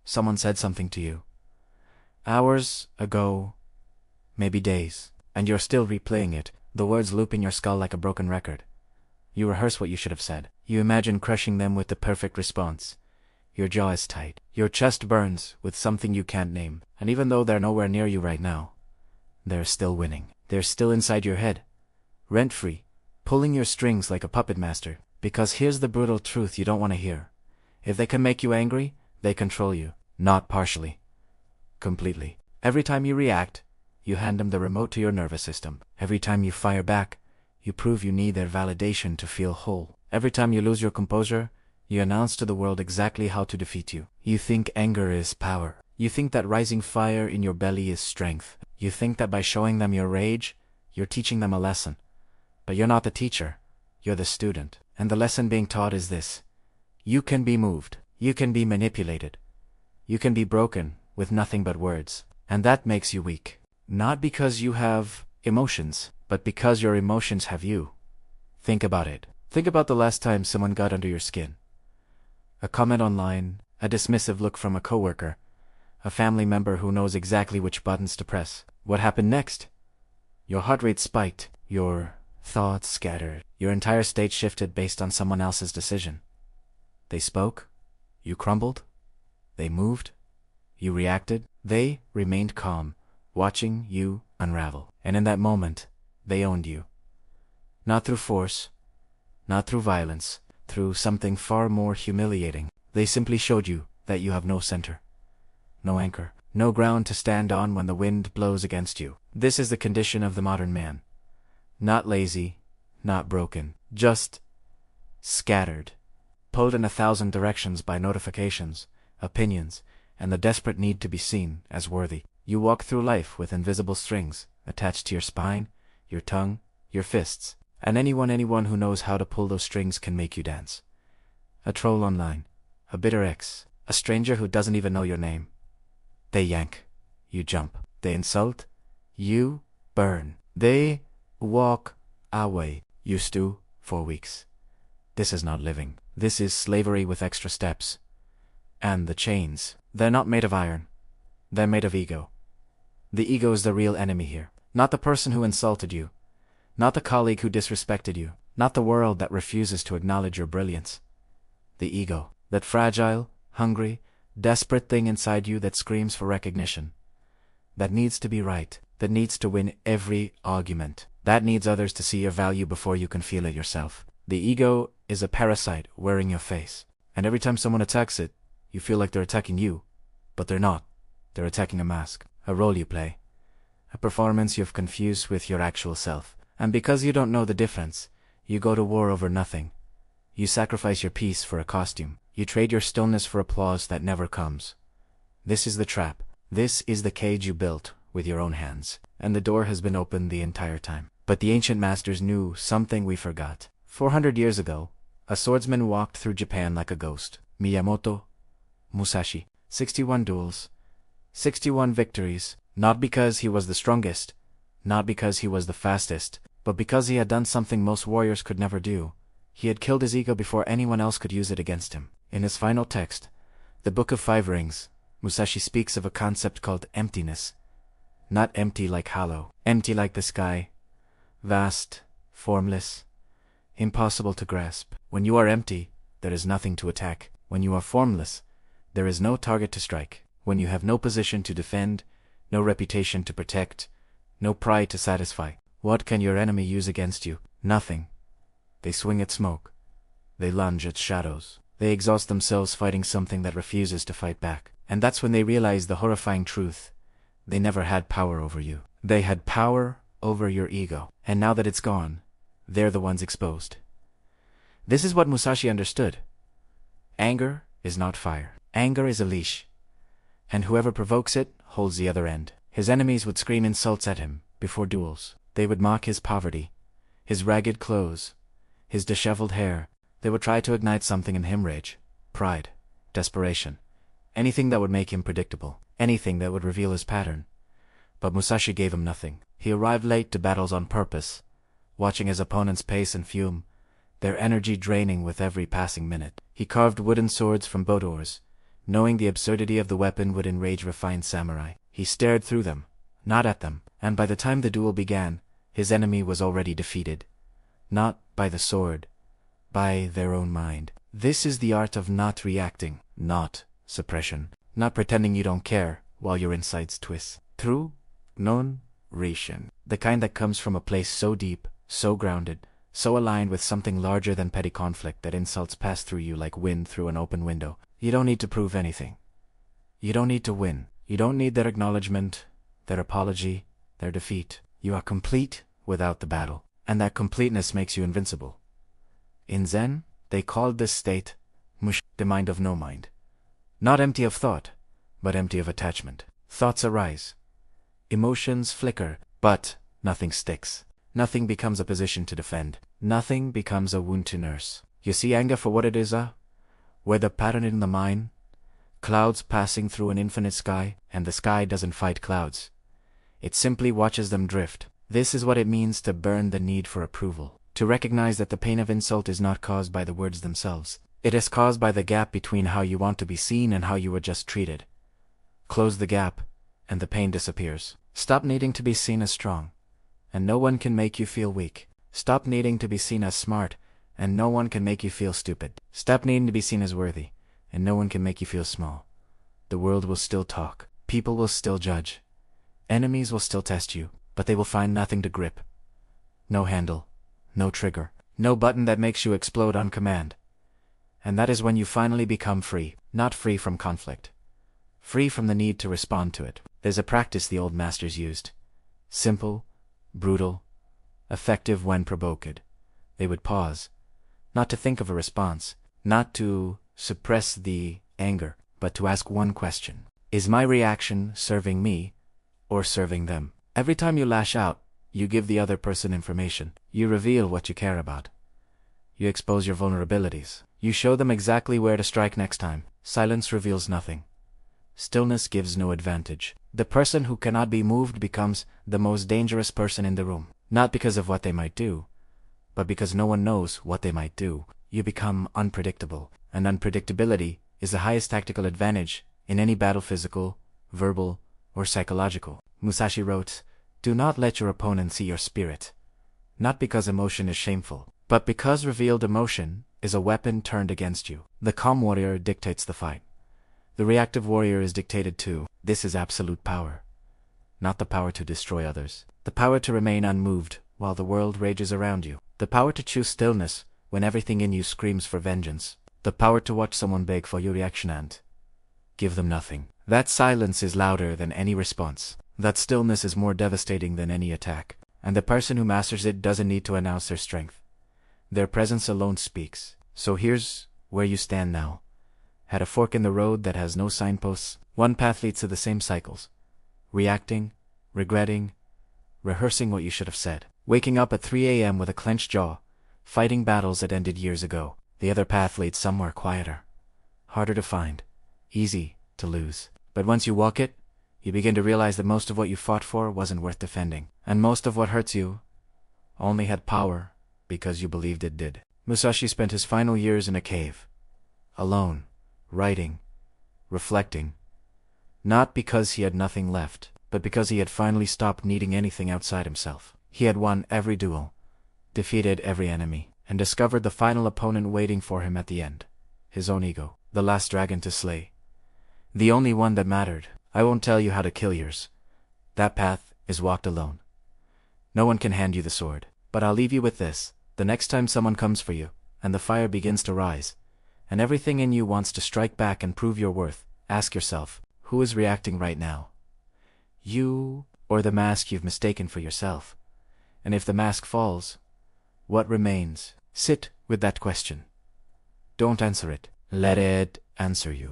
someone said something to you. Hours ago, maybe days, and you're still replaying it, the words loop in your skull like a broken record. You rehearse what you should have said. You imagine crushing them with the perfect response. Your jaw is tight. Your chest burns with something you can't name. And even though they're nowhere near you right now, they're still winning. They're still inside your head, rent-free, pulling your strings like a puppet master. Because here's the brutal truth you don't want to hear. If they can make you angry, they control you. Not partially. Completely. Every time you react, you hand them the remote to your nervous system. Every time you fire back, you prove you need their validation to feel whole. Every time you lose your composure, you announce to the world exactly how to defeat you. You think anger is power. You think that rising fire in your belly is strength. You think that by showing them your rage, you're teaching them a lesson. But you're not the teacher. You're the student. And the lesson being taught is this. You can be moved. You can be manipulated. You can be broken with nothing but words. And that makes you weak. Not because you have emotions, but because your emotions have you. Think about it. Think about the last time someone got under your skin. A comment online, a dismissive look from a coworker, a family member who knows exactly which buttons to press. What happened next? Your heart rate spiked, your thoughts scattered, your entire state shifted based on someone else's decision. They spoke, you crumbled, they moved, you reacted, they remained calm, watching you unravel. And in that moment, they owned you. Not through force, not through violence, through something far more humiliating. They simply showed you that you have no center, no anchor, no ground to stand on when the wind blows against you. This is the condition of the modern man. Not lazy, not broken, just scattered, pulled in 1,000 directions by notifications, opinions, and the desperate need to be seen as worthy. You walk through life with invisible strings attached to your spine, your tongue, your fists. And anyone who knows how to pull those strings can make you dance. A troll online, a bitter ex, a stranger who doesn't even know your name. They yank, you jump. They insult, you burn. They walk away, you stew for weeks. This is not living. This is slavery with extra steps. And the chains, they're not made of iron. They're made of ego. The ego is the real enemy here. Not the person who insulted you. Not the colleague who disrespected you. Not the world that refuses to acknowledge your brilliance. The ego, that fragile, hungry, desperate thing inside you that screams for recognition. That needs to be right. That needs to win every argument. That needs others to see your value before you can feel it yourself. The ego is a parasite wearing your face. And every time someone attacks it, you feel like they're attacking you. But they're not. They're attacking a mask, a role you play, a performance you've confused with your actual self. And because you don't know the difference, you go to war over nothing. You sacrifice your peace for a costume. You trade your stillness for applause that never comes. This is the trap. This is the cage you built with your own hands. And the door has been open the entire time. But the ancient masters knew something we forgot. 400 years ago, a swordsman walked through Japan like a ghost. Miyamoto Musashi. 61 duels. 61 victories. Not because he was the strongest. Not because he was the fastest. But because he had done something most warriors could never do. He had killed his ego before anyone else could use it against him. In his final text, the Book of Five Rings, Musashi speaks of a concept called emptiness. Not empty like hollow. Empty like the sky. Vast, formless, impossible to grasp. When you are empty, there is nothing to attack. When you are formless, there is no target to strike. When you have no position to defend, no reputation to protect, no pride to satisfy, what can your enemy use against you? Nothing. They swing at smoke. They lunge at shadows. They exhaust themselves fighting something that refuses to fight back. And that's when they realize the horrifying truth. They never had power over you. They had power over your ego. And now that it's gone, they're the ones exposed. This is what Musashi understood. Anger is not fire. Anger is a leash. And whoever provokes it holds the other end. His enemies would scream insults at him before duels. They would mock his poverty, his ragged clothes, his disheveled hair. They would try to ignite something in him: rage, pride, desperation. Anything that would make him predictable. Anything that would reveal his pattern. But Musashi gave him nothing. He arrived late to battles on purpose, watching his opponents pace and fume, their energy draining with every passing minute. He carved wooden swords from boat oars, knowing the absurdity of the weapon would enrage refined samurai. He stared through them, not at them, and by the time the duel began, his enemy was already defeated. Not by the sword, by their own mind. This is the art of not reacting, not suppression, not pretending you don't care while your insides twist. True, non-ration. The kind that comes from a place so deep, so grounded, so aligned with something larger than petty conflict that insults pass through you like wind through an open window. You don't need to prove anything. You don't need to win. You don't need their acknowledgement, their apology, their defeat. You are complete without the battle, and that completeness makes you invincible. In Zen, they called this state Mushin, the mind of no mind. Not empty of thought, but empty of attachment. Thoughts arise. Emotions flicker, but nothing sticks. Nothing becomes a position to defend. Nothing becomes a wound to nurse. You see anger for what it is, where the pattern in the mind, clouds passing through an infinite sky, and the sky doesn't fight clouds. It simply watches them drift. This is what it means to burn the need for approval. To recognize that the pain of insult is not caused by the words themselves. It is caused by the gap between how you want to be seen and how you were just treated. Close the gap, and the pain disappears. Stop needing to be seen as strong, and no one can make you feel weak. Stop needing to be seen as smart, and no one can make you feel stupid. Stop needing to be seen as worthy, and no one can make you feel small. The world will still talk. People will still judge. Enemies will still test you, but they will find nothing to grip. No handle, no trigger, no button that makes you explode on command. And that is when you finally become free, not free from conflict. Free from the need to respond to it. There's a practice the old masters used. Simple, brutal, effective when provoked. They would pause, not to think of a response, not to suppress the anger, but to ask one question. Is my reaction serving me or serving them? Every time you lash out, you give the other person information. You reveal what you care about. You expose your vulnerabilities. You show them exactly where to strike next time. Silence reveals nothing. Stillness gives no advantage. The person who cannot be moved becomes the most dangerous person in the room. Not because of what they might do, but because no one knows what they might do. You become unpredictable, and unpredictability is the highest tactical advantage in any battle, physical, verbal, or psychological. Musashi wrote, "Do not let your opponent see your spirit." Not because emotion is shameful, but because revealed emotion is a weapon turned against you. The calm warrior dictates the fight. The reactive warrior is dictated to. This is absolute power. Not the power to destroy others. The power to remain unmoved while the world rages around you. The power to choose stillness when everything in you screams for vengeance. The power to watch someone beg for your reaction and give them nothing. That silence is louder than any response. That stillness is more devastating than any attack. And the person who masters it doesn't need to announce their strength. Their presence alone speaks. So here's where you stand now. At a fork in the road that has no signposts, one path leads to the same cycles. Reacting, regretting, rehearsing what you should have said. Waking up at 3 a.m. with a clenched jaw, fighting battles that ended years ago. The other path leads somewhere quieter. Harder to find. Easy to lose. But once you walk it, you begin to realize that most of what you fought for wasn't worth defending. And most of what hurts you only had power because you believed it did. Musashi spent his final years in a cave. Alone. Writing. Reflecting. Not because he had nothing left, but because he had finally stopped needing anything outside himself. He had won every duel, defeated every enemy, and discovered the final opponent waiting for him at the end. His own ego. The last dragon to slay. The only one that mattered. I won't tell you how to kill yours. That path is walked alone. No one can hand you the sword. But I'll leave you with this. The next time someone comes for you, and the fire begins to rise, and everything in you wants to strike back and prove your worth, ask yourself, who is reacting right now? You, or the mask you've mistaken for yourself? And if the mask falls, what remains? Sit with that question. Don't answer it. Let it answer you.